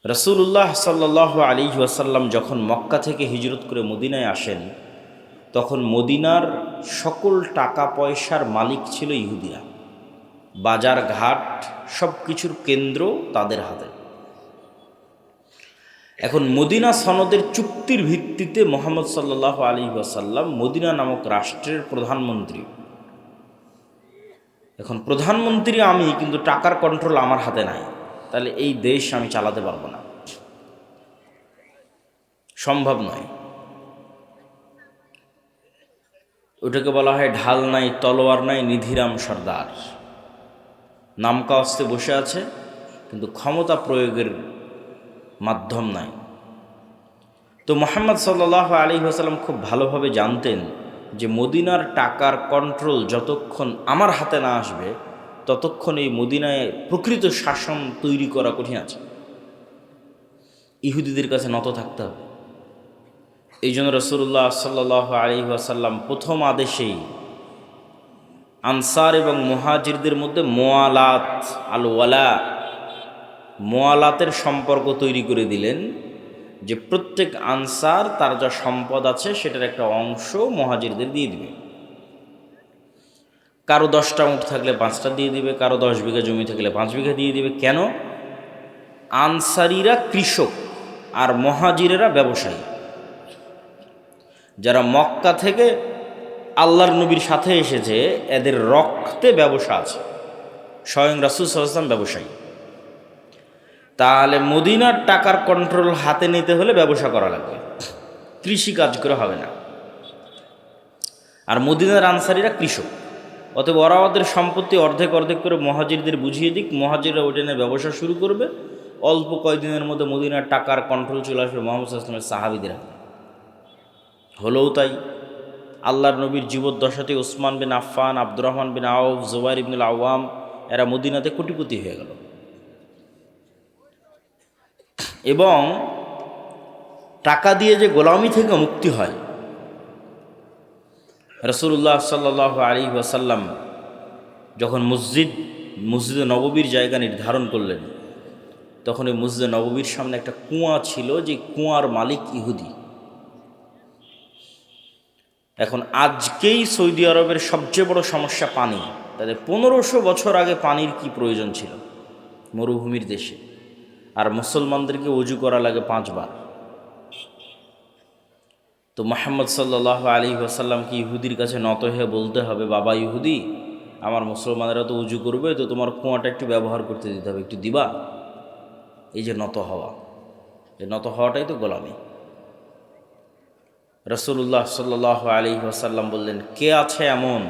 রাসূলুল্লাহ সাল্লাল্লাহু আলাইহি ওয়াসাল্লাম যখন মক্কা থেকে হিজরত করে মদিনায় আসেন, তখন মদিনার সকল টাকা পয়সার মালিক ছিল ইহুদিরা। বাজার ঘাট সব কিছুর কেন্দ্র তাদের হাতে। এখন মদিনা সনদের চুক্তির ভিত্তিতে মুহাম্মদ সাল্লাল্লাহু আলাইহি ওয়াসাল্লাম মদিনা নামক রাষ্ট্রের প্রধানমন্ত্রী। এখন প্রধানমন্ত্রী আমি, কিন্তু টাকার কন্ট্রোল আমার হাতে নাই, তাহলে এই দেশ আমি চালাতে পারবো না, সম্ভব নয়। ওটাকে বলা হয় ঢাল নাই, তলোয়ার নাই, নিধিরাম সর্দার। নামকা অস্তে বসে আছে, কিন্তু ক্ষমতা প্রয়োগের মাধ্যম নাই। তো মুহাম্মদ সাল্লাল্লাহু আলাইহি ওয়াসাল্লাম খুব ভালোভাবে জানতেন যে মদিনার টাকার কন্ট্রোল যতক্ষণ আমার হাতে না আসবে, ততক্ষণ এই মদিনায় প্রকৃত শাসন তৈরি করা কঠিন আছে। ইহুদিদের কাছে নত থাকতে হবে। এই জন্য রাসূলুল্লাহ সাল্লাল্লাহু আলাইহি ওয়াসাল্লাম প্রথম আদেশেই আনসার এবং মুহাজিরদের মধ্যে মোয়ালাত আল ওয়ালা, মোয়ালাতের সম্পর্ক তৈরি করে দিলেন, যে প্রত্যেক আনসার তার যা সম্পদ আছে সেটার একটা অংশ মুহাজিরদের দিয়ে দিবে। কারো 10টা উট থাকলে 5টা দিয়ে দিবে, কারো 10 বিঘা জমি থাকলে 5 বিঘা দিয়ে দিবে। কেন? আনসারীরা কৃষক আর মুহাজিরেরা ব্যবসায়ী, যারা মক্কা থেকে আল্লাহর নবীর সাথে এসেছে, এদের রক্তে ব্যবসা আছে। স্বয়ং রাসূল সাল্লাল্লাহু আলাইহি ওয়াসাল্লাম ব্যবসায়ী। তাহলে মদিনার টাকার কন্ট্রোল হাতে নিতে হলে ব্যবসা করা লাগবে, কৃষি কাজ করে হবে না। আর মদিনার আনসারীরা কৃষক, অতএব ওরা ওদের সম্পত্তি অর্ধেক অর্ধেক করে মুহাজিরদের বুঝিয়ে দিক, মুহাজিররা ওইটা নিয়ে ব্যবসা শুরু করবে। অল্প কয়েকদিনের মধ্যে মদিনার টাকার কন্ট্রোল চলে আসবে মুহাম্মদ সাল্লাল্লাহু আলাইহি ওয়াসাল্লামের সাহাবীদের হাতে। হলেও তাই। আল্লাহর নবীর জীবদ্দশাতে ওসমান বিন আফফান, আব্দুর রহমান বিন আউফ, জুবাইর ইবনুল আওয়াম এরা মদিনাতে কোটিপতি হয়ে গেল। এবং টাকা দিয়ে যে গোলামি থেকে মুক্তি হয়, রাসূলুল্লাহ সাল্লাল্লাহু আলাইহি ওয়াসাল্লাম যখন মসজিদে নববীর জায়গা নির্ধারণ করলেন, তখন এই মসজিদে নববীর সামনে একটা কুয়া ছিল, যে কুয়ার মালিক ইহুদি। এখন আজকেই সৌদি আরবের সবচেয়ে বড় সমস্যা পানি। তাদের 1500 বছর আগে পানির কি প্রয়োজন ছিল মরুভূমির দেশে, আর মুসলমানদেরকে ওযু করা লাগে 5 বার। তো মুহাম্মদ সাল্লাল্লাহু আলাইহি ওয়াসাল্লাম কি ইহুদির কাছে নত হয়ে বলতে হবে, বাবা ইহুদি, আমার মুসলমানেরা তো উজু করবে, তো তোমার কুয়াটা একটু ব্যবহার করতে দিতে হবে, একটু দিবা? এই যে নত হওয়া, এই নত হওয়াটাই তো গোলামি। রাসূলুল্লাহ সাল্লাল্লাহু আলাইহি ওয়াসাল্লাম বললেন, কে আছে এমন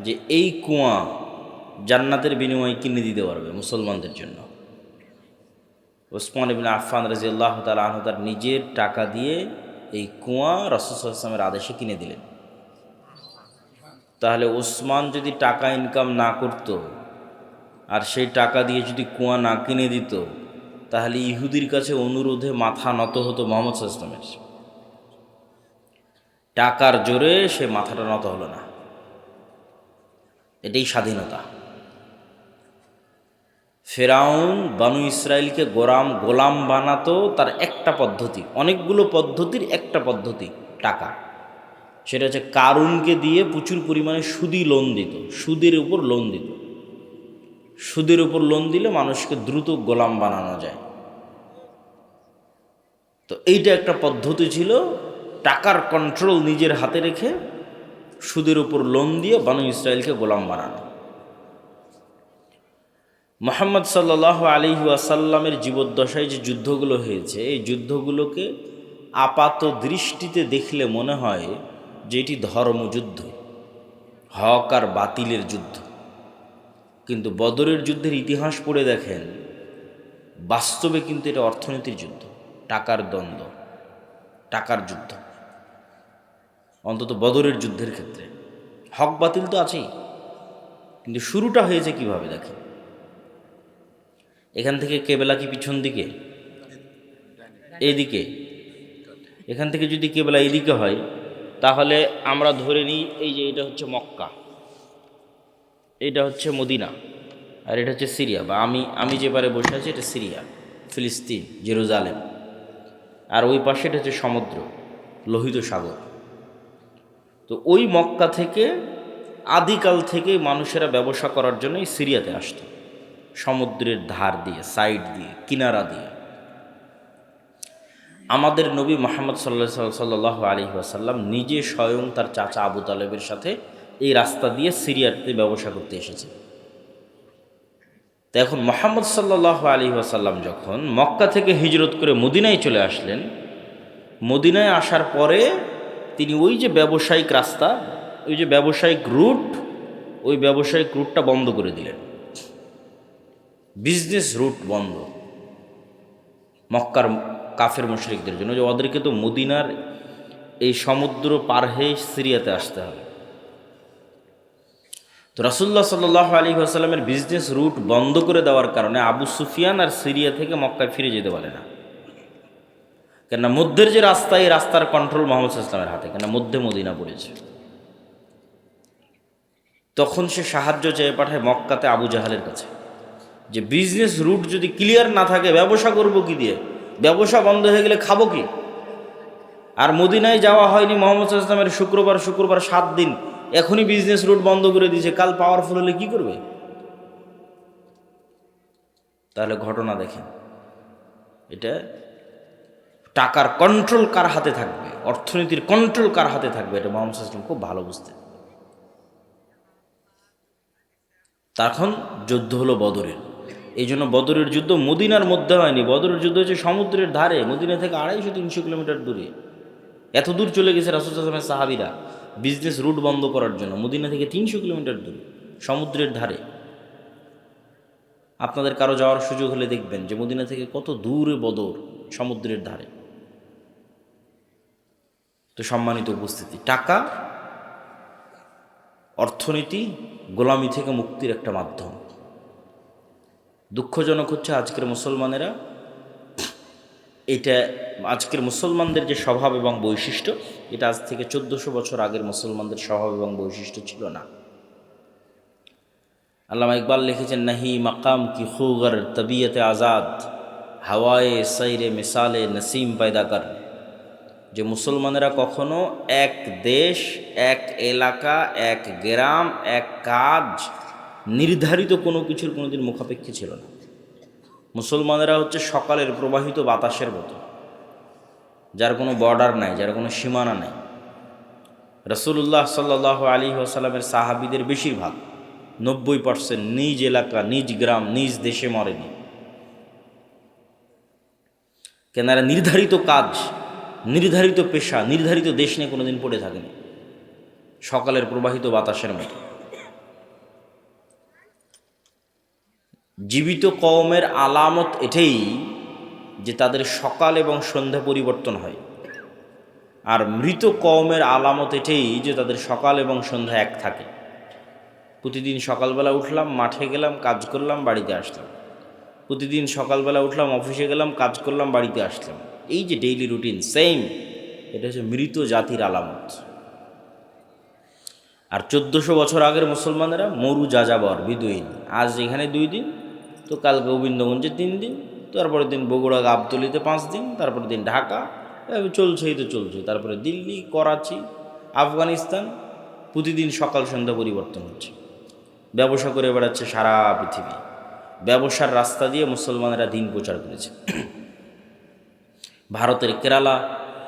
যে এই কুয়া জান্নাতের বিনিময়ে কিনে দিতে পারবে মুসলমানদের জন্য? ওসমান ইবনে আফফান রাদিয়াল্লাহু তাআলা আনহু তার নিজের টাকা দিয়ে এই কুয়া রাসূল সাল্লাল্লাহু আলাইহি ওয়াসাল্লামের আদেশে কিনে দিলেন। তাহলে ওসমান যদি টাকা ইনকাম না করত, আর সেই টাকা দিয়ে যদি কুয়া না কিনে দিত, তাহলে ইহুদির কাছে অনুরোধে মাথা নত হতো মুহাম্মদ সাল্লাল্লাহু আলাইহি ওয়াসাল্লামের। টাকার জোরে সে মাথাটা নত হলো না। এটাই স্বাধীনতা। ফেরাউন বানু ইসরায়েলকে গোলাম বানাতো, তার একটা পদ্ধতি, অনেকগুলো পদ্ধতির একটা পদ্ধতি টাকা। সেটা হচ্ছে কারুনকে দিয়ে প্রচুর পরিমাণে সুদি লোন দিত, সুদের উপর লোন দিত। সুদের উপর লোন দিলে মানুষকে দ্রুত গোলাম বানানো যায়। তো এইটা একটা পদ্ধতি ছিল, টাকার কন্ট্রোল নিজের হাতে রেখে সুদের উপর লোন দিয়ে বানু ইসরায়েলকে গোলাম বানানো। মুহাম্মদ সাল্লাল্লাহু আলাইহি ওয়াসাল্লামের জীবদ্দশায় যে যুদ্ধগুলো হয়েছে, এই যুদ্ধগুলোকে আপাত দৃষ্টিতে দেখলে মনে হয় যে এটি ধর্মযুদ্ধ, হক আর বাতিলের যুদ্ধ। কিন্তু বদরের যুদ্ধের ইতিহাস পড়ে দেখেন, বাস্তবে কিন্তু এটা অর্থনীতির যুদ্ধ, টাকার দ্বন্দ্ব, টাকার যুদ্ধ। অন্তত বদরের যুদ্ধের ক্ষেত্রে হক বাতিল তো আছেই, কিন্তু শুরুটা হয়েছে কিভাবে দেখেন। এখান থেকে কেবলা কি পিছন দিকে? এইদিকে। এখান থেকে যদি কেবলা এইদিকে হয়, তাহলে আমরা ধরে নিই এই যে এটা হচ্ছে মক্কা, এটা হচ্ছে মদিনা, আর এটা হচ্ছে সিরিয়া, বা আমি যে পারে বসে আছি এটা সিরিয়া। ফিলিস্তিন, জেরুজালেম, আর ওই পাশে এটা হচ্ছে সমুদ্র, লোহিত সাগর। তো ওই মক্কা থেকে আদিকাল থেকে মানুষেরা ব্যবসা করার জন্যই সিরিয়াতে আসতো, সমুদ্রের ধার দিয়ে, সাইড দিয়ে, কিনারা দিয়ে। আমাদের নবী মুহাম্মদ সাল্লাল্লাহু আলাইহি ওয়াসাল্লাম নিজে স্বয়ং তার চাচা আবু তালেবের সাথে এই রাস্তা দিয়ে সিরিয়াতে ব্যবসা করতে এসেছে। তো এখন মুহাম্মদ সাল্লাল্লাহু আলাইহি ওয়াসাল্লাম যখন মক্কা থেকে হিজরত করে মদিনায় চলে আসলেন, মদিনায় আসার পরে তিনি ওই যে ব্যবসায়িক রাস্তা, ওই যে ব্যবসায়িক রুট, ওই ব্যবসায়িক রুটটা বন্ধ করে দিলেন। বিজনেস রুট বন্ধ মক্কার কাফের মুশরিকদের জন্য, যে ওদেরকে তো মদিনার এই সমুদ্র পার হয়ে সিরিয়াতে আসতে হবে। তো রাসূলুল্লাহ সাল্লাল্লাহু আলাইহি ওয়াসাল্লামের বিজনেস রুট বন্ধ করে দেওয়ার কারণে আবু সুফিয়ান আর সিরিয়া থেকে মক্কায় ফিরে যেতে পারে না। কেননা মধ্যের যে রাস্তা, এই রাস্তার কন্ট্রোল মুহাম্মদ সাল্লাল্লাহু আলাইহি ওয়াসাল্লামের হাতে, কেননা মধ্যে মদিনা পড়েছে। তখন সে সাহায্য চেয়ে পাঠায় মক্কাতে আবু জাহালের কাছে, যে বিজনেস রুট যদি ক্লিয়ার না থাকে ব্যবসা করবো কি দিয়ে, ব্যবসা বন্ধ হয়ে গেলে খাবো কি। আর মদিনায় যাওয়া হয়নি মুহাম্মদ সাল্লাল্লাহু আলাইহি ওয়াসাল্লামের শুক্রবার 7 দিন, এখনই বিজনেস রুট বন্ধ করে দিয়েছে, কাল পাওয়ারফুল হলে কি করবে? তাহলে ঘটনা দেখেন, এটা টাকার কন্ট্রোল কার হাতে থাকবে, অর্থনীতির কন্ট্রোল কার হাতে থাকবে, এটা মুহাম্মদ সাল্লাল্লাহু আলাইহি ওয়াসাল্লাম খুব ভালো বুঝতেন। তখন যুদ্ধ হলো বদরের। এই জন্য বদরের যুদ্ধ মদিনার মধ্যে হয়নি, বদরের যুদ্ধ হচ্ছে সমুদ্রের ধারে, মদিনা থেকে 250-300 কিলোমিটার দূরে। এত দূর চলে গেছে রাসূল সাল্লাল্লাহু আলাইহি ওয়াসাল্লামের সাহাবীরা বিজনেস রুট বন্ধ করার জন্য, মদিনা থেকে 300 কিলোমিটার দূরে, সমুদ্রের ধারে। আপনাদের কারো যাওয়ার সুযোগ হলে দেখবেন যে মদিনা থেকে কত দূরে বদর, সমুদ্রের ধারে। তো সম্মানিত উপস্থিতি, টাকা, অর্থনীতি গোলামি থেকে মুক্তির একটা মাধ্যম। দুঃখজনক হচ্ছে আজকের মুসলমানেরা, এটা আজকের মুসলমানদের যে স্বভাব এবং বৈশিষ্ট্য, এটা আজ থেকে 1400 বছর আগের মুসলমানদের স্বভাব এবং বৈশিষ্ট্য ছিল না। আল্লামা ইকবাল লিখেছেন, নাহি মাকাম কি খুগর তবিয়তে আজাদ, হাওয়ায়ে সাইরে মিসালে নসিম পয়দা কর। যে মুসলমানেরা কখনো এক দেশ, এক এলাকা, এক গ্রাম, এক কাজ, নির্ধারিত কোনো কিছুর কোনোদিন মুখাপেক্ষী ছিল না। মুসলমানেরা হচ্ছে সকালের প্রবাহিত বাতাসের মতো, যার কোনো বর্ডার নাই, যার কোনো সীমানা নাই। রাসূলুল্লাহ সাল্লাল্লাহু আলাইহি ওয়াসাল্লামের সাহাবীদের বেশিরভাগ 90% নিজ এলাকা, নিজ গ্রাম, নিজ দেশে মরেনি। কেনারা নির্ধারিত কাজ, নির্ধারিত পেশা, নির্ধারিত দেশ নিয়ে কোনোদিন পড়ে থাকেনি, সকালের প্রবাহিত বাতাসের মতো। জীবিত কওমের আলামত এটাই যে তাদের সকাল এবং সন্ধ্যা পরিবর্তন হয়, আর মৃত কওমের আলামত এটাই যে তাদের সকাল এবং সন্ধ্যা এক থাকে। প্রতিদিন সকালবেলা উঠলাম, মাঠে গেলাম, কাজ করলাম, বাড়িতে আসলাম। প্রতিদিন সকালবেলা উঠলাম, অফিসে গেলাম, কাজ করলাম, বাড়িতে আসলাম। এই যে ডেইলি রুটিন সেম, এটা হচ্ছে মৃত জাতির আলামত। আর 1400 বছর আগের মুসলমানেরা মরু যাযাবর, বিদুইন। আজ এখানে 2 দিন, তো কাল গোবিন্দগঞ্জে 3 দিন, তারপরের দিন বগুড়া গাবতলীতে 5 দিন, তারপরের দিন ঢাকা, চলছেই তো চলছে। তারপরে দিল্লি, করাচি, আফগানিস্তান, প্রতিদিন সকাল সন্ধ্যা পরিবর্তন হচ্ছে। ব্যবসা করে বেড়াচ্ছে সারা পৃথিবী। ব্যবসার রাস্তা দিয়ে মুসলমানেরা দিন প্রচার করেছে। ভারতের কেরালা,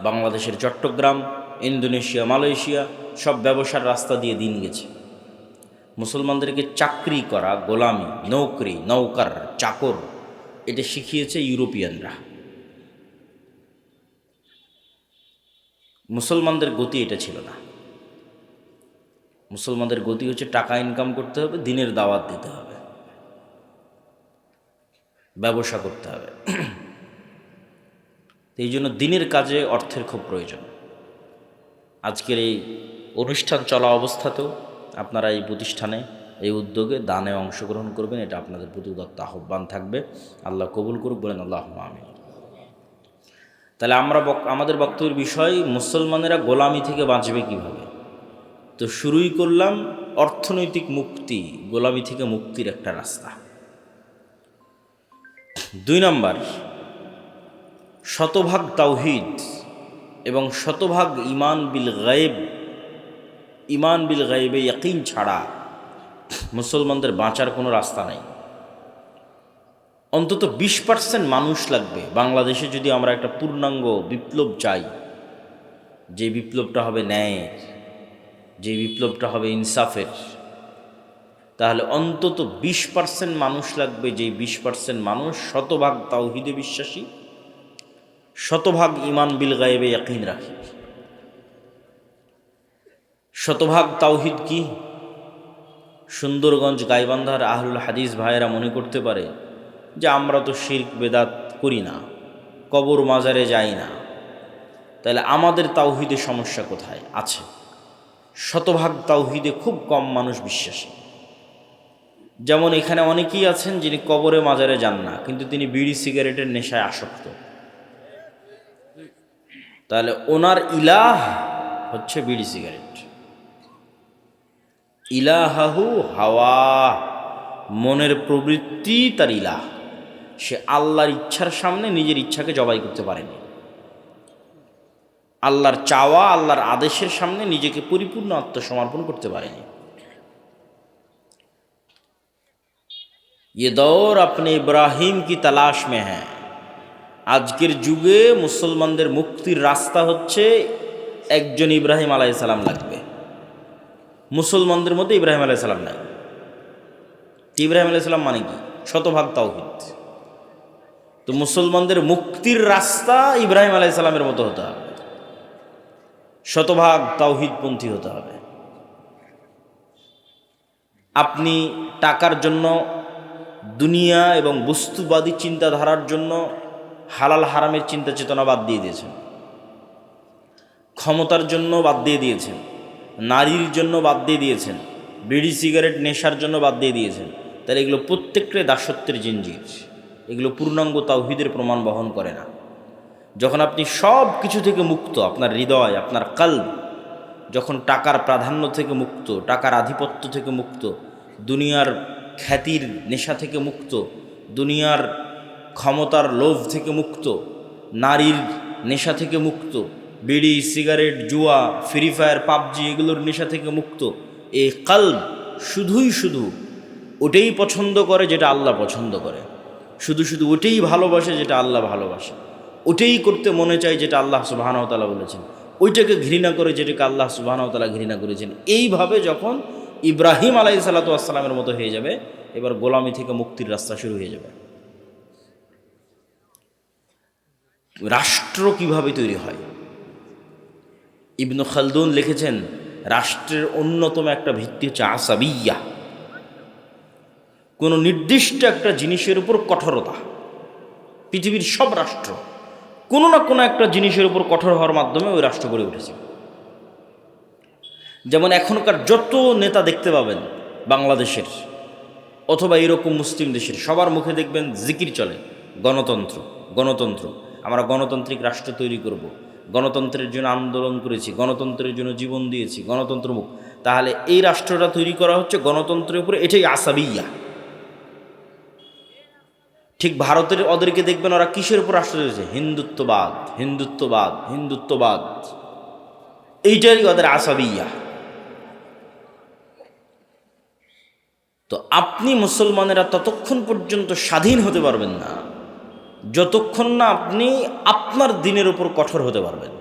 বাংলাদেশের চট্টগ্রাম, ইন্দোনেশিয়া, মালয়েশিয়া, সব ব্যবসার রাস্তা দিয়ে দিন গেছে। মুসলমানদেরকে চাকরি করা, গোলামি, নৌকরি, নৌকার, চাকর, এটা শিখিয়েছে ইউরোপিয়ানরা। মুসলমানদের গতি এটা ছিল না। মুসলমানদের গতি হচ্ছে টাকা ইনকাম করতে হবে, দিনের দাওয়াত দিতে হবে, ব্যবসা করতে হবে। এই জন্য দিনের কাজে অর্থের খুব প্রয়োজন। আজকের এই অনুষ্ঠান চলা অবস্থাতেও আপনারা এই প্রতিষ্ঠানে, এই উদ্যোগে দানে অংশগ্রহণ করবেন, এটা আপনাদের প্রতি উদাত্ত আহ্বান থাকবে। আল্লাহ কবুল করুক, বলেন আল্লাহুম্মা আমিন। তাহলে আমাদের বক্তব্যের বিষয়, মুসলমানেরা গোলামি থেকে বাঁচবে কিভাবে। তো শুরুই করলাম অর্থনৈতিক মুক্তি, গোলামি থেকে মুক্তির একটা রাস্তা। 2 নম্বর, শতভাগ তাওহীদ এবং শতভাগ ইমান বিল গায়বে ইয়াকিন ছাড়া মুসলমানদের বাঁচার কোনো রাস্তা নেই। অন্তত 20% মানুষ লাগবে বাংলাদেশে যদি আমরা একটা পূর্ণাঙ্গ বিপ্লব চাই, যে বিপ্লবটা হবে ন্যায়ের, যে বিপ্লবটা হবে ইনসাফের, তাহলে অন্তত 20% মানুষ লাগবে, যেই 20% মানুষ শতভাগ তাওহীদে বিশ্বাসী, শতভাগ ইমান বিল গায়বে ইয়াকিন রাখে। শতভাগ তাওহীদ কি? সুন্দরগঞ্জ গাইবান্ধার আহলুল হাদিস ভাইয়েরা মনে করতে পারে যে আমরা তো শিরক বেদাত করি না, কবর মাজারে যাই না, তাহলে আমাদের তাওহীদে সমস্যা কোথায়? আছে। শতভাগ তাওহীদে খুব কম মানুষ বিশ্বাসী। যেমন এখানে অনেকেই আছেন যিনি কবরে মাজারে যান না, কিন্তু তিনি বিড়ি সিগারেটের নেশায় আসক্ত। তাহলে ওনার ইলাহ হচ্ছে বিড়ি সিগারেট। ইলাহাহু হাওয়া, মনের প্রবৃত্তি তার ইলাহ। সে আল্লাহর ইচ্ছার সামনে নিজের ইচ্ছাকে জবাই করতে পারেনি। আল্লাহর চাওয়া, আল্লাহর আদেশের সামনে নিজেকে পরিপূর্ণ আত্মসমর্পণ করতে পারেনি। ये दौर अपने इब्राहिम की तलाश में है। আজকের যুগে মুসলমানদের মুক্তির রাস্তা হচ্ছে একজন ইব্রাহিম আলাইহিস সালাম লাগবে। মুসলমানদের মধ্যে ইব্রাহিম আলাইহিস সালাম নাই। ইব্রাহিম আলাইহিস সালাম মানে কি? শতভাগ তাওহীদ। তো মুসলমানদের মুক্তির রাস্তা ইব্রাহিম আলাইহিস সালামের মতো হতে হবে, শতভাগ তাওহীদপন্থী হতে হবে। আপনি টাকার জন্য, দুনিয়া এবং বস্তুবাদী চিন্তাধারার জন্য হালাল হারামের চিন্তা চেতনা বাদ দিয়ে দিয়েছেন, ক্ষমতার জন্য বাদ দিয়ে দিয়েছেন, নারীর জন্য বাদ দিয়ে দিয়েছেন, বিড়ি সিগারেট নেশার জন্য বাদ দিয়ে দিয়েছেন। তাহলে এগুলো প্রত্যেকটাই দাসত্বের জিনজির, এগুলো পূর্ণাঙ্গ তাওহীদের প্রমাণ বহন করে না। যখন আপনি সব কিছু থেকে মুক্ত, আপনার হৃদয়, আপনার কলব যখন টাকার প্রাধান্য থেকে মুক্ত, টাকার আধিপত্য থেকে মুক্ত, দুনিয়ার খ্যাতির নেশা থেকে মুক্ত, দুনিয়ার ক্ষমতার লোভ থেকে মুক্ত, নারীর নেশা থেকে মুক্ত, বিড়ি সিগারেট জুয়া ফ্রি ফায়ার পাবজি এগুলোর নেশা থেকে মুক্ত, এই কলব শুধু ওটাই পছন্দ করে যেটা আল্লাহ পছন্দ করে, শুধু ওটাই ভালোবাসে যেটা আল্লাহ ভালোবাসে, ওটাই করতে মনে চায় যেটা আল্লাহ সুবহানাহু ওয়া তাআলা বলেছেন, ওইটাকে ঘৃণা করে যেটাকে আল্লাহ সুবহানাহু ওয়া তাআলা ঘৃণা করেছেন। এইভাবে যখন ইব্রাহিম আলাইহিস সালাতু ওয়াস সালামের মতো হয়ে যাবে, এবার গোলামি থেকে মুক্তির রাস্তা শুরু হয়ে যাবে। রাষ্ট্র কিভাবে তৈরি হয়? ইবনে খালদুন লিখেছেন, রাষ্ট্রের অন্যতম একটা ভিত্তি হচ্ছে আসাবিয়া, কোনো নির্দিষ্ট একটা জিনিসের উপর কঠোরতা। পৃথিবীর সব রাষ্ট্র কোনো না কোনো একটা জিনিসের উপর কঠোর হওয়ার মাধ্যমে ওই রাষ্ট্র গড়ে উঠেছে। যেমন এখনকার যত নেতা দেখতে পাবেন বাংলাদেশের অথবা এরকম মুসলিম দেশের, সবার মুখে দেখবেন জিকির চলে, গণতন্ত্র, আমরা গণতান্ত্রিক রাষ্ট্র তৈরি করব, গণতন্ত্রের জন্য আন্দোলন করেছি, গণতন্ত্রের জন্য জীবন দিয়েছি, গণতন্ত্রমুখ। তাহলে এই রাষ্ট্রটা তৈরি করা হচ্ছে গণতন্ত্রের উপরে, এটাই আসাবিয়া। ঠিক ভারতের ওদেরকে দেখবেন ওরা কিসের উপর রাষ্ট্র তৈরি হয়েছে? হিন্দুত্ববাদ, এইটাই ওদের আসাবিয়া। তো আপনি মুসলমানেরা ততক্ষণ পর্যন্ত স্বাধীন হতে পারবেন না যতক্ষণ না আপনি আপনার দিনের উপর কঠোর হতে পারবেন।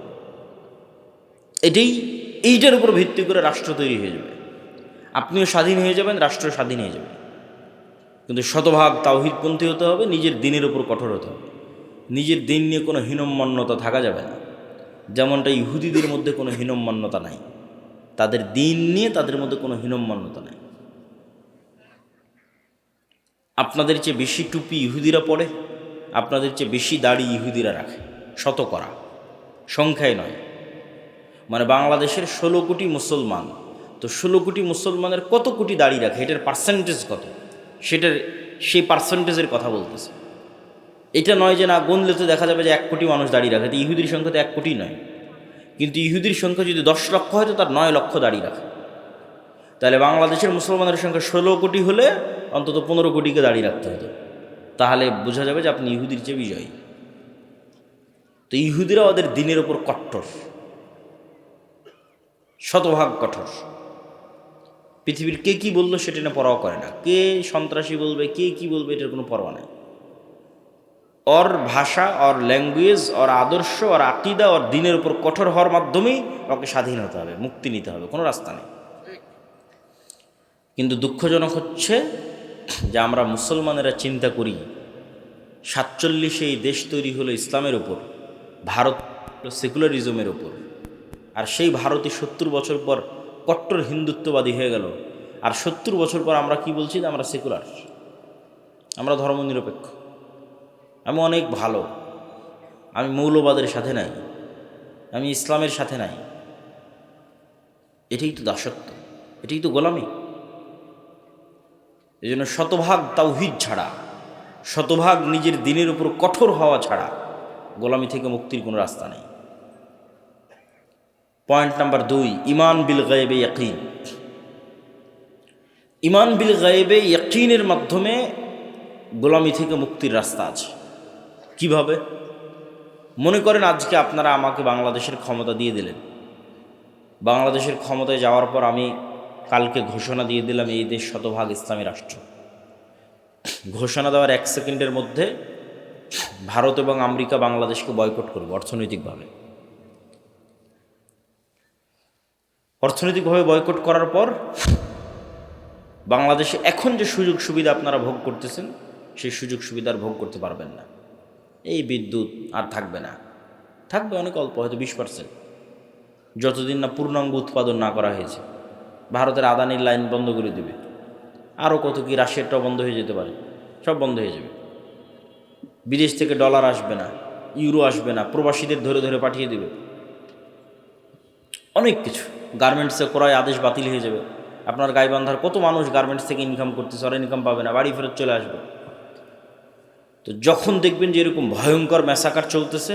এইটার উপর ভিত্তি করে রাষ্ট্র তৈরি হয়ে যাবে, আপনিও স্বাধীন হয়ে যাবেন, রাষ্ট্র স্বাধীন হয়ে যাবে। কিন্তু শতভাগ তাওহীদপন্থী হতে হবে, নিজের দিনের উপর কঠোর হতে হবে। নিজের দিন নিয়ে কোনো হীনম্মন্যতা থাকা যাবে না, যেমনটা ইহুদিদের মধ্যে কোনো হীনম্মন্যতা নাই, তাদের দিন নিয়ে তাদের মধ্যে কোনো হীনম্মন্যতা নাই। আপনাদের চেয়ে বেশি টুপি ইহুদিরা পরে, আপনাদের চেয়ে বেশি দাড়ি ইহুদিরা রাখে, শতকরা সংখ্যায় নয়। মানে বাংলাদেশের 16 কোটি মুসলমান, তো 16 কোটি মুসলমানের কত কোটি দাড়ি রাখে, এটার পার্সেন্টেজ কত, সেই পার্সেন্টেজের কথা বলতেছে। এটা নয় যে না গুনলে তো দেখা যাবে যে 1 কোটি মানুষ দাড়ি রাখে, তো ইহুদির সংখ্যা তো 1 কোটি নয়, কিন্তু ইহুদির সংখ্যা যদি 10 লক্ষ হয় তো তার 9 লক্ষ দাড়ি রাখে। তাহলে বাংলাদেশের মুসলমানের সংখ্যা 16 কোটি হলে অন্তত 15 কোটিকে দাড়ি রাখতে হতো, তাহলে বোঝা যাবে যে আপনি ইহুদির চেয়ে বিজয়ী। তো ইহুদিরা ওদের দিনের ওপর কট্টর, শতভাগ কঠোর। পৃথিবীর কে কি বললো সেটা না পরোয়া করে না, কে সন্ত্রাসী বলবে, কে কি বলবে, এটার কোনো পরোয়া নেই। ওর ভাষা, ওর ল্যাঙ্গুয়েজ, ওর আদর্শ, ওর আকিদা, ওর দিনের উপর কঠোর হওয়ার মাধ্যমেই ওকে স্বাধীন হতে হবে, মুক্তি নিতে হবে, কোনো রাস্তা নেই। কিন্তু দুঃখজনক হচ্ছে যে আমরা মুসলমানেরা চিন্তা করি 47 এই দেশ তৈরি হলো ইসলামের উপর, ভারত সেকুলারিজমের উপর, আর সেই ভারতই 70 বছর পর কট্টর হিন্দুত্ববাদী হয়ে গেল। আর 70 বছর পর আমরা কি বলছি? আমরা সেকুলার, আমরা ধর্মনিরপেক্ষ, আমি অনেক ভালো, আমি মৌলবাদের সাথে নাই, আমি ইসলামের সাথে নাই। এটাই তো দাসত্ব, এটাই তো গোলামি। এই জন্য শতভাগ তাওহীদ ছাড়া, শতভাগ নিজের দিনের উপর কঠোর হওয়া ছাড়া গোলামি থেকে মুক্তির কোনো রাস্তা নেই। পয়েন্ট নাম্বার 2, ইমান বিল গায়বে ইয়াকিন। ইমান বিল গায়বে ইয়াকিনের মাধ্যমে গোলামি থেকে মুক্তির রাস্তা আছে। কিভাবে? মনে করেন আজকে আপনারা আমাকে বাংলাদেশের ক্ষমতা দিয়ে দিলেন, বাংলাদেশের ক্ষমতায় যাওয়ার পর আমি কালকে ঘোষণা দিয়ে দিলাম এই দেশ শতভাগ ইসলামী রাষ্ট্র। ঘোষণা দেওয়ার 1 সেকেন্ডের মধ্যে ভারত এবং আমেরিকা বাংলাদেশকে বয়কট করবে অর্থনৈতিকভাবে। অর্থনৈতিকভাবে বয়কট করার পর বাংলাদেশে এখন যে সুযোগ সুবিধা আপনারা ভোগ করতেছেন, সেই সুযোগ সুবিধা আর ভোগ করতে পারবেন না। এই বিদ্যুৎ আর থাকবে না, থাকবে অনেক অল্প, হয়তো 20%, যতদিন না পূর্ণাঙ্গ উৎপাদন না করা হয়েছে। ভারতের আদানির লাইন বন্ধ করে দেবে, আরও কত কি, রাশিয়ারটাও বন্ধ হয়ে যেতে পারে, সব বন্ধ হয়ে যাবে। বিদেশ থেকে ডলার আসবে না, ইউরো আসবে না, প্রবাসীদের ধরে ধরে পাঠিয়ে দেবে, অনেক কিছু। গার্মেন্টসে ক্রয় আদেশ বাতিল হয়ে যাবে। আপনার গাইবান্ধার কত মানুষ গার্মেন্টস থেকে ইনকাম করতেছে, ওরা ইনকাম পাবে না, বাড়ি ফেরত চলে আসবে। তো যখন দেখবেন যে এরকম ভয়ঙ্কর ম্যাসাকার চলতেছে,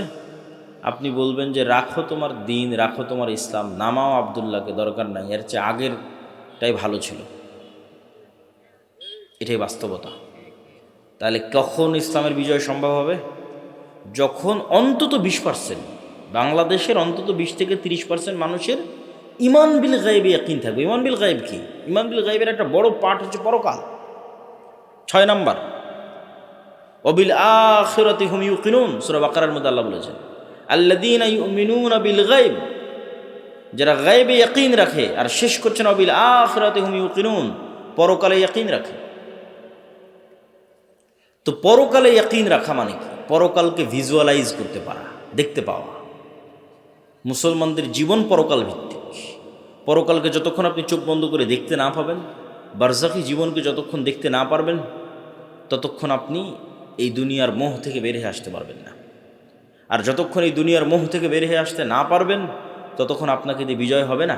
আপনি বলবেন যে রাখো তোমার দিন, রাখো তোমার ইসলাম, নামাও আবদুল্লাহকে, দরকার নাই, এর চেয়ে আগেরটাই ভালো ছিল। এটাই বাস্তবতা। তাহলে কখন ইসলামের বিজয় সম্ভব হবে? যখন অন্তত 20%, বাংলাদেশের অন্তত 20 থেকে 30% মানুষের ইমান বিল গায়বে ইয়াকিন থাকবে। ইমান বিল গায়ব কি? ইমান বিল গায়বের একটা বড় পার্ট হচ্ছে পরকাল। 6 নাম্বার, ওয়াবিল আখিরাতি হুম ইউকিনুন, সূরা বাকারার মধ্যে আল্লাহ বলেছেন আল্লাযীনা ইউমিনুনা বিল গায়ব, যারা গায়বে ইয়াকিন রাখে। আর শেষ করছেন ওয়াবিল আখিরাতি হুম ইউকিনুন, পরকালে ইয়াকিন রাখে। তো পরকালে ইয়াকিন রাখা মানে কি? পরকালকে ভিজুয়ালাইজ করতে পারা, দেখতে পাওয়া। মুসলমানদের জীবন পরকাল ভিত্তিক। পরকালকে যতক্ষণ আপনি চোখ বন্ধ করে দেখতে না পাবেন, বারজাখি জীবনকে যতক্ষণ দেখতে না পারবেন, ততক্ষণ আপনি এই দুনিয়ার মোহ থেকে বের হয়ে আসতে পারবেন না। আর যতক্ষণ এই দুনিয়ার মোহ থেকে বের হয়ে আসতে না পারবেন, ততক্ষণ আপনাকে দিয়ে বিজয় হবে না।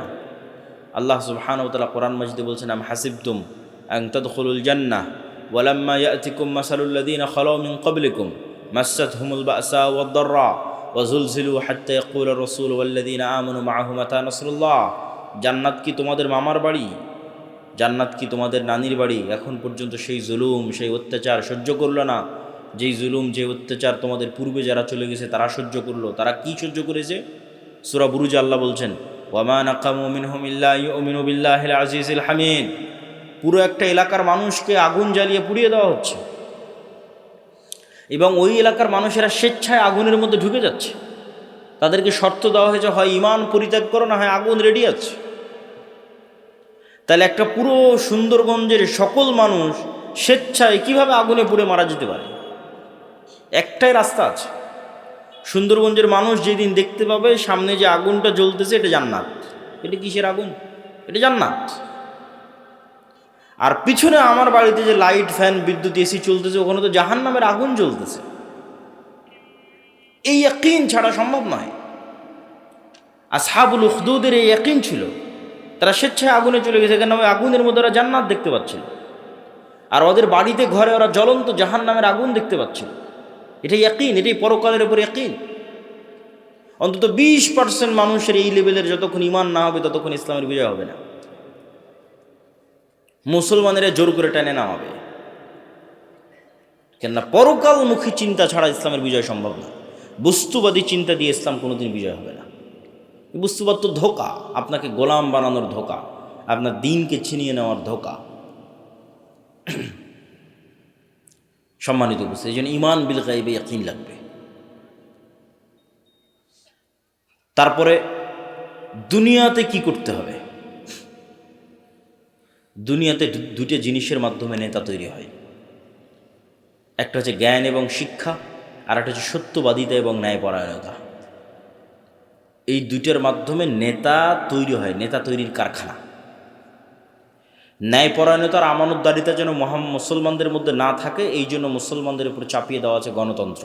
আল্লাহ সুবহানাহু ওয়া তাআলা কোরআন মাজিদে বলছেন, আম হাসিবতুম আন তাদখুলুল জান্নাহ ওয়ালাম্মা ইয়াতিকুম মাসালুল লাযীনা খালাউ মিন ক্বাবলিকুম মাসসাতহুমুল বা'সা ওয়াদ-দাররা ওয়াজুলজিলু হাত্তা ইয়াকুলার রাসূলু ওয়াল্লাযীনা আমানু মা'আহু মাতা নাসরুল্লাহ। জান্নাত কি তোমাদের মামার বাড়ি? জান্নাত কি তোমাদের নানির বাড়ি? এখন পর্যন্ত সেই জুলুম, সেই অত্যাচার সহ্য করলো না। যেই জুলুম, যে অত্যাচার তোমাদের পূর্বে যারা চলে গেছে তারা সহ্য করলো। তারা কি সহ্য করেছে? সূরা বুরুজে আল্লাহ বলছেন, ওয়ামা নাকামু মিনহুম ইল্লা ইউমিনু বিল্লাহিল আজিজিল হামিদ। পুরো একটা এলাকার মানুষকে আগুন জ্বালিয়ে পুড়িয়ে দেওয়া হচ্ছে, এবং ওই এলাকার মানুষেরা স্বেচ্ছায় আগুনের মধ্যে ঢুকে যাচ্ছে। তাদেরকে শর্ত দেওয়া হয়েছে, হয় ইমান পরিত্যাগ করো, না হয় আগুন রেডি আছে। তাহলে একটা পুরো সুন্দরগঞ্জের সকল মানুষ স্বেচ্ছায় কিভাবে আগুনে পুড়ে মারা যেতে পারে? একটাই রাস্তা আছে। সুন্দরগঞ্জের মানুষ যেদিন দেখতে পাবে সামনে যে আগুনটা জ্বলতেছে, এটা জান্নাত। এটা কিসের আগুন? এটা জান্নাত। আর পিছনে আমার বাড়িতে যে লাইট, ফ্যান, বিদ্যুৎ, এসি চলতেছে, ওখানে তো জাহান্নামের আগুন জ্বলতেছে। এই ইয়াকিন ছাড়া সম্ভব নয়। আসহাবুল উখদুদের এই ইয়াকিন ছিল, তারা স্বেচ্ছায় আগুনে চলে গেছে, কেন? ওই আগুনের মধ্যে ওরা জান্নাত দেখতে পাচ্ছিল। আর ওদের বাড়িতে ঘরে ওরা জ্বলন্ত জাহান্নামের আগুন দেখতে পাচ্ছিল। এটাই ইয়াকিন, এটাই পরকালের উপর ইয়াকিন। অন্তত 20% মানুষের এই লেভেলের যতক্ষণ ইমান না হবে, ততক্ষণ ইসলামের বিজয় হবে না। মুসলমানেরা জোর করে টেনে নামাবে, কেননা পরকালমুখী চিন্তা ছাড়া ইসলামের বিজয় সম্ভব না। বস্তুবাদী চিন্তা দিয়ে ইসলাম কোনোদিন বিজয় হবে না। বস্তুবাদ তো ধোঁকা, আপনাকে গোলাম বানানোর ধোঁকা, আপনার দিনকে ছিনিয়ে নেওয়ার ধোঁকা। সম্মানিত বুঝতে, এই জন্য ইমান বিল গায়বে ইয়াকিন লাগবে। তারপরে দুনিয়াতে কি করতে হবে? দুনিয়াতে দুটো জিনিসের মাধ্যমে নেতা তৈরি হয়। একটা হচ্ছে জ্ঞান এবং শিক্ষা, আর একটা হচ্ছে সত্যবাদিতা এবং ন্যায়পরায়ণতা। এই দুইটার মাধ্যমে নেতা তৈরি হয়, নেতা তৈরির কারখানা। ন্যায়পরায়ণতার আমানতদারিতা যেন মুসলমানদের মধ্যে না থাকে, এই জন্য মুসলমানদের উপর চাপিয়ে দেওয়া আছে গণতন্ত্র।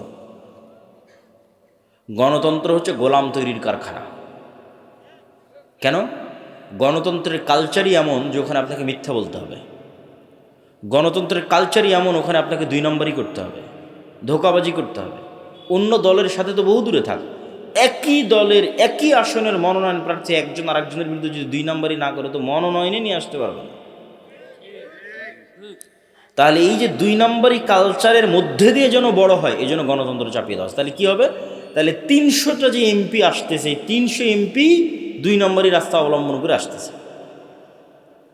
গণতন্ত্র হচ্ছে গোলাম তৈরির কারখানা। কেন? গণতন্ত্রের কালচারই এমন যে ওখানে আপনাকে মিথ্যা বলতে হবে। গণতন্ত্রের কালচারই এমন, ওখানে আপনাকে 2 নম্বরই করতে হবে, ধোঁকাবাজি করতে হবে। অন্য দলের সাথে তো বহু দূরে থাক, একই দলের একই আসনের মনোনয়ন প্রার্থী একজন আরেকজনের বিরুদ্ধে যদি 2 নম্বরই না করে তো মনোনয়নে নিয়ে আসতে পারবে না। তাহলে এই যে 2 নম্বরই কালচারের মধ্যে দিয়ে যেন বড় হয়, এই জন্য গণতন্ত্র চাপিয়ে দেওয়া। তাহলে কি হবে? তাহলে 300টা যে এমপি আসতেছে, 300 এমপি 2 নম্বরই রাস্তা অবলম্বন করে আসতেছে।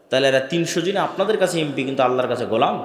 তাহলে এরা 300 জনই আপনাদের কাছে এমপি, কিন্তু আল্লাহর কাছে গোলাম।